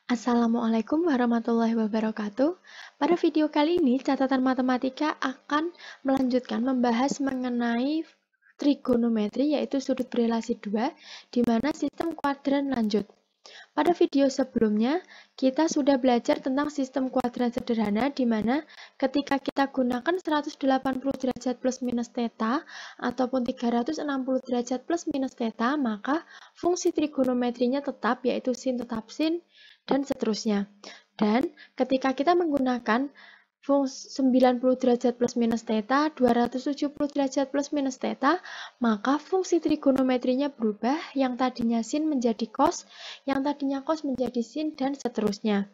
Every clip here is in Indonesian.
Assalamualaikum warahmatullahi wabarakatuh. Pada video kali ini, catatan matematika akan melanjutkan membahas mengenai trigonometri, yaitu sudut berelasi 2, di mana sistem kuadran lanjut. Pada video sebelumnya, kita sudah belajar tentang sistem kuadran sederhana, di mana ketika kita gunakan 180 derajat plus minus theta, ataupun 360 derajat plus minus theta, maka fungsi trigonometrinya tetap, yaitu sin tetap sin, dan seterusnya. Dan ketika kita menggunakan fungsi 90 derajat plus minus theta, 270 derajat plus minus theta, maka fungsi trigonometrinya berubah, yang tadinya sin menjadi cos, yang tadinya cos menjadi sin, dan seterusnya.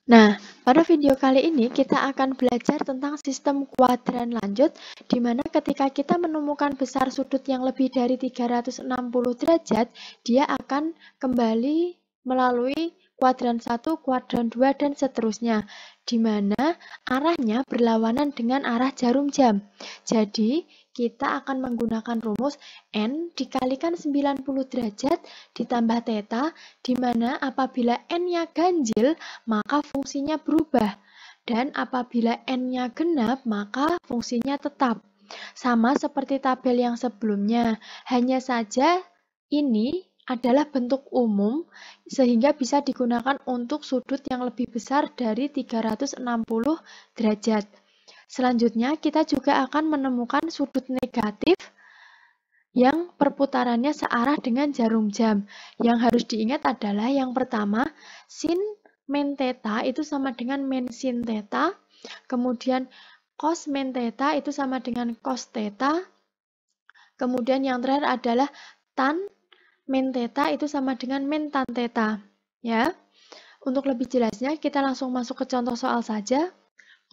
Nah, pada video kali ini kita akan belajar tentang sistem kuadran lanjut, di mana ketika kita menemukan besar sudut yang lebih dari 360 derajat, dia akan kembali melalui kuadran 1, kuadran 2, dan seterusnya, di mana arahnya berlawanan dengan arah jarum jam. Jadi, kita akan menggunakan rumus N dikalikan 90 derajat ditambah theta, di mana apabila N-nya ganjil, maka fungsinya berubah. Dan apabila N-nya genap, maka fungsinya tetap. Sama seperti tabel yang sebelumnya, hanya saja ini adalah bentuk umum sehingga bisa digunakan untuk sudut yang lebih besar dari 360 derajat. Selanjutnya, kita juga akan menemukan sudut negatif yang perputarannya searah dengan jarum jam. Yang harus diingat adalah yang pertama, sin min theta itu sama dengan min sin theta, kemudian cos min theta itu sama dengan cos theta, kemudian yang terakhir adalah tan min theta itu sama dengan min tan theta. Ya. Untuk lebih jelasnya, kita langsung masuk ke contoh soal saja.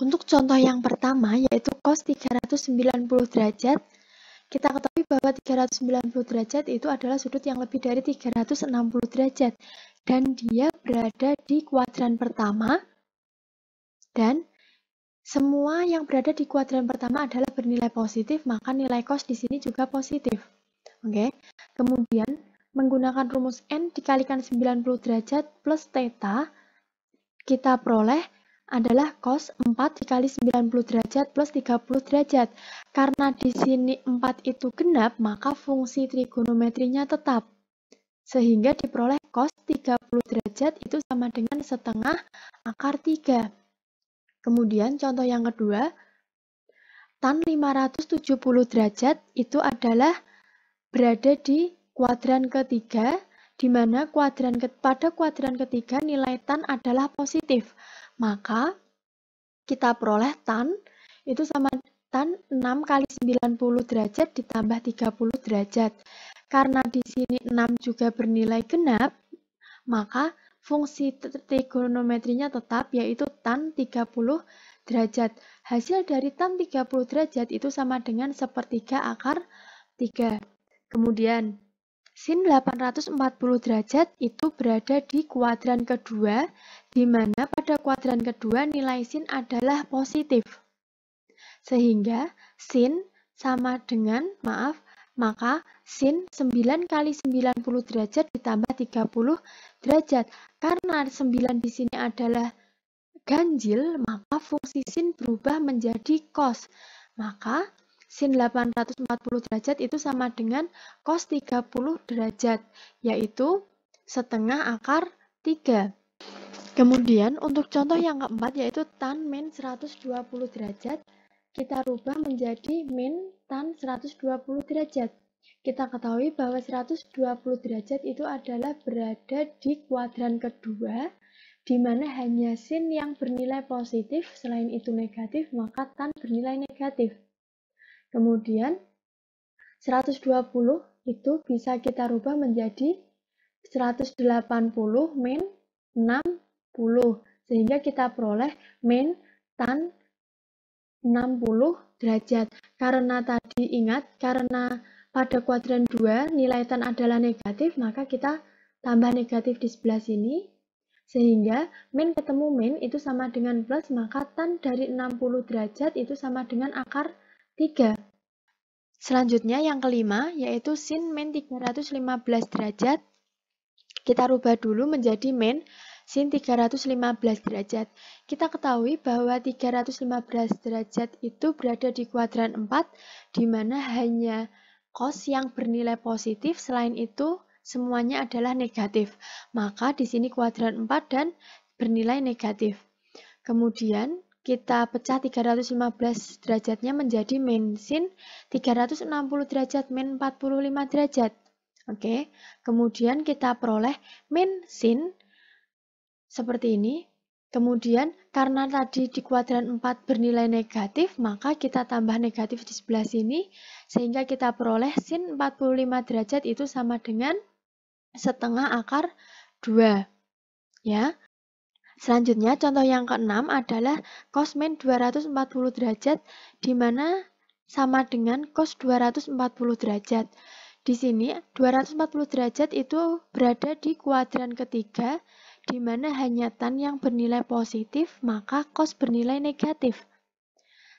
Untuk contoh yang pertama, yaitu cos 390 derajat, kita ketahui bahwa 390 derajat itu adalah sudut yang lebih dari 360 derajat, dan dia berada di kuadran pertama, dan semua yang berada di kuadran pertama adalah bernilai positif, maka nilai cos di sini juga positif. Oke. Kemudian, menggunakan rumus N dikalikan 90 derajat plus theta, kita peroleh adalah cos 4 dikali 90 derajat plus 30 derajat. Karena di sini 4 itu genap, maka fungsi trigonometrinya tetap. Sehingga diperoleh cos 30 derajat itu sama dengan setengah akar 3. Kemudian contoh yang kedua, tan 570 derajat itu adalah berada di kuadran ketiga, di mana pada kuadran ketiga nilai tan adalah positif. Maka kita peroleh tan itu sama tan 6 kali 90 derajat ditambah 30 derajat. Karena di sini 6 juga bernilai genap, maka fungsi trigonometrinya tetap, yaitu tan 30 derajat. Hasil dari tan 30 derajat itu sama dengan sepertiga akar 3. Kemudian, sin 840 derajat itu berada di kuadran kedua, di mana pada kuadran kedua nilai sin adalah positif. Sehingga sin sama dengan, maka sin 9 kali 90 derajat ditambah 30 derajat. Karena 9 di sini adalah ganjil, maka fungsi sin berubah menjadi cos. Maka sin 840 derajat itu sama dengan cos 30 derajat, yaitu setengah akar 3. Kemudian untuk contoh yang keempat, yaitu tan min 120 derajat, kita rubah menjadi min tan 120 derajat. Kita ketahui bahwa 120 derajat itu adalah berada di kuadran kedua, di mana hanya sin yang bernilai positif, selain itu negatif, maka tan bernilai negatif. Kemudian 120 itu bisa kita rubah menjadi 180 min 60, sehingga kita peroleh min tan 60 derajat. Karena tadi ingat, karena pada kuadran 2 nilai tan adalah negatif, maka kita tambah negatif di sebelah sini, sehingga min ketemu min itu sama dengan plus, maka tan dari 60 derajat itu sama dengan akar 3. Selanjutnya yang kelima, yaitu sin min 315 derajat. Kita rubah dulu menjadi min sin 315 derajat. Kita ketahui bahwa 315 derajat itu berada di kuadran 4, di mana hanya cos yang bernilai positif, selain itu semuanya adalah negatif. Maka di sini kuadran 4 dan bernilai negatif. Kemudian kita pecah 315 derajatnya menjadi min sin 360 derajat min 45 derajat. Oke, kemudian kita peroleh min sin seperti ini. Kemudian karena tadi di kuadran 4 bernilai negatif, maka kita tambah negatif di sebelah sini, sehingga kita peroleh sin 45 derajat itu sama dengan setengah akar 2. Ya. Selanjutnya, contoh yang ke-6 adalah cos min 240 derajat, di mana sama dengan cos 240 derajat. Di sini, 240 derajat itu berada di kuadran ketiga, di mana hanya tan yang bernilai positif, maka cos bernilai negatif.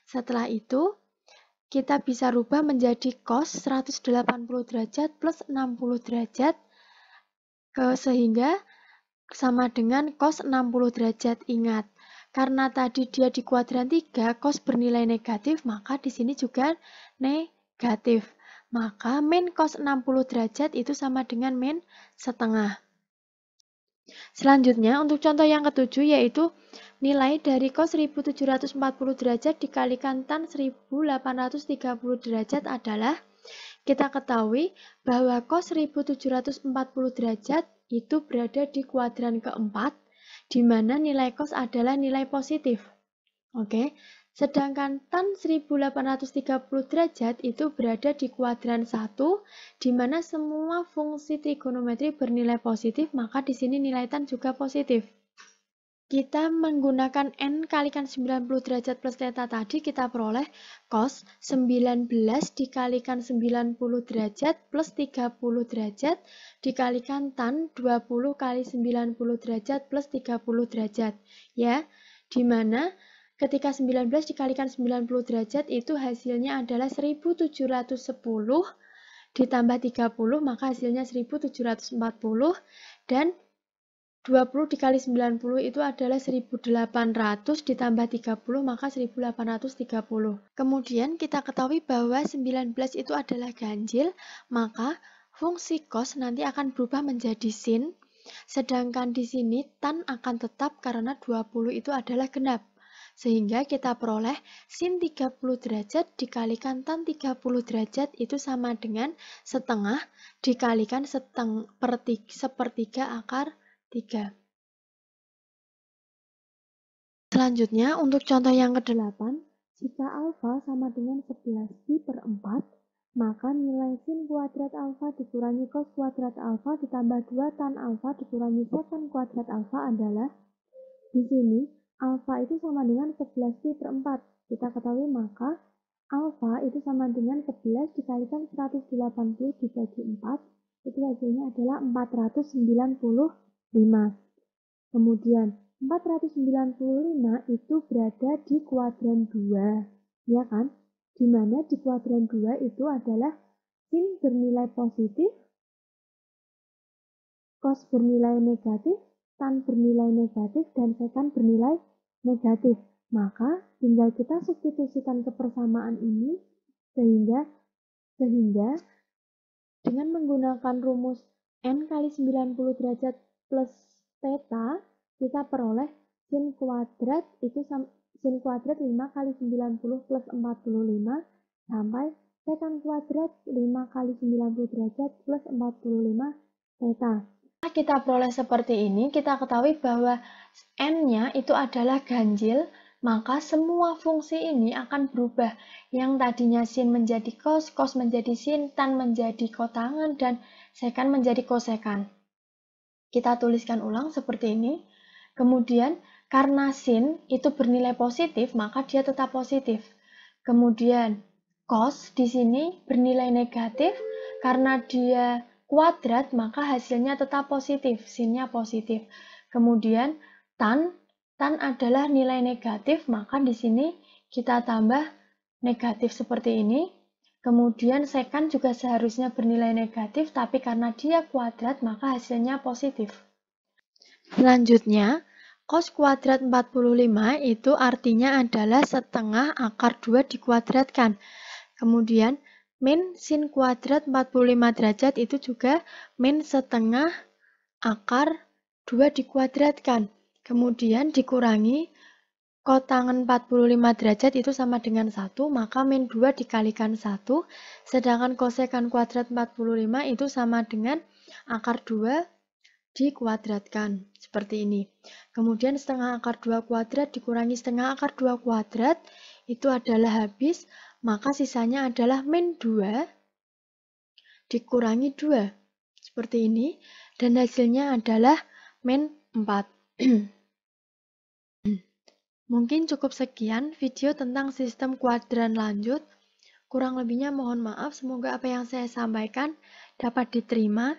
Setelah itu, kita bisa rubah menjadi cos 180 derajat plus 60 derajat, sehingga sama dengan cos 60 derajat. Ingat, karena tadi dia di kuadran 3, cos bernilai negatif, maka di sini juga negatif. Maka min cos 60 derajat itu sama dengan min setengah. Selanjutnya, untuk contoh yang ketujuh yaitu nilai dari cos 1740 derajat dikalikan tan 1830 derajat adalah, kita ketahui bahwa cos 1740 derajat itu berada di kuadran keempat, di mana nilai cos adalah nilai positif. Oke, sedangkan tan 1830 derajat itu berada di kuadran 1, di mana semua fungsi trigonometri bernilai positif, maka di sini nilai tan juga positif. Kita menggunakan n kalikan 90 derajat plus theta tadi, kita peroleh cos 19 dikalikan 90 derajat plus 30 derajat dikalikan tan 20 kali 90 derajat plus 30 derajat. Ya, dimana ketika 19 dikalikan 90 derajat itu hasilnya adalah 1710 ditambah 30, maka hasilnya 1740, dan 20 dikali 90 itu adalah 1800 ditambah 30, maka 1830. Kemudian kita ketahui bahwa 19 itu adalah ganjil, maka fungsi cos nanti akan berubah menjadi sin, sedangkan di sini tan akan tetap karena 20 itu adalah genap. Sehingga kita peroleh sin 30 derajat dikalikan tan 30 derajat itu sama dengan setengah dikalikan sepertiga akar 3. Selanjutnya, untuk contoh yang ke-8, jika alfa sama dengan 11 pi per 4, maka nilai sin kuadrat alfa dikurangi cos kuadrat alfa ditambah 2 tan alfa dikurangi secant kuadrat alfa adalah, di sini alfa itu sama dengan 11 pi per 4. Kita ketahui maka alfa itu sama dengan 11 dikalikan 180 dibagi 4, itu hasilnya adalah 495. Kemudian 495 itu berada di kuadran 2, ya kan? Di mana di kuadran 2 itu adalah sin bernilai positif, cos bernilai negatif, tan bernilai negatif, dan secant bernilai negatif. Maka tinggal kita substitusikan kepersamaan ini sehingga dengan menggunakan rumus n kali 90 derajat plus theta, kita peroleh sin kuadrat itu sin kuadrat 5 kali 90 plus 45 sampai secant kuadrat 5 kali 90 derajat plus 45 theta. Kita peroleh seperti ini, kita ketahui bahwa n-nya itu adalah ganjil, maka semua fungsi ini akan berubah. Yang tadinya sin menjadi cos, cos menjadi sin, tan menjadi kotangan, dan secant menjadi kosekant. Kita tuliskan ulang seperti ini. Kemudian, karena sin itu bernilai positif, maka dia tetap positif. Kemudian, cos di sini bernilai negatif, karena dia kuadrat, maka hasilnya tetap positif, sinnya positif. Kemudian, tan adalah nilai negatif, maka di sini kita tambah negatif seperti ini. Kemudian secant juga seharusnya bernilai negatif, tapi karena dia kuadrat, maka hasilnya positif. Selanjutnya, cos kuadrat 45 itu artinya adalah setengah akar 2 dikuadratkan. Kemudian, min sin kuadrat 45 derajat itu juga min setengah akar 2 dikuadratkan. Kemudian dikurangi kotangan 45 derajat itu sama dengan 1, maka min 2 dikalikan 1, sedangkan kosekan kuadrat 45 itu sama dengan akar 2 dikuadratkan. Seperti ini. Kemudian setengah akar 2 kuadrat dikurangi setengah akar 2 kuadrat, itu adalah habis, maka sisanya adalah min 2 dikurangi 2. Seperti ini. Dan hasilnya adalah min 4. Mungkin cukup sekian video tentang sistem kuadran lanjut. Kurang lebihnya mohon maaf, semoga apa yang saya sampaikan dapat diterima.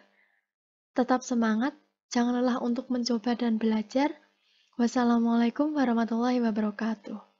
Tetap semangat, jangan lelah untuk mencoba dan belajar. Wassalamualaikum warahmatullahi wabarakatuh.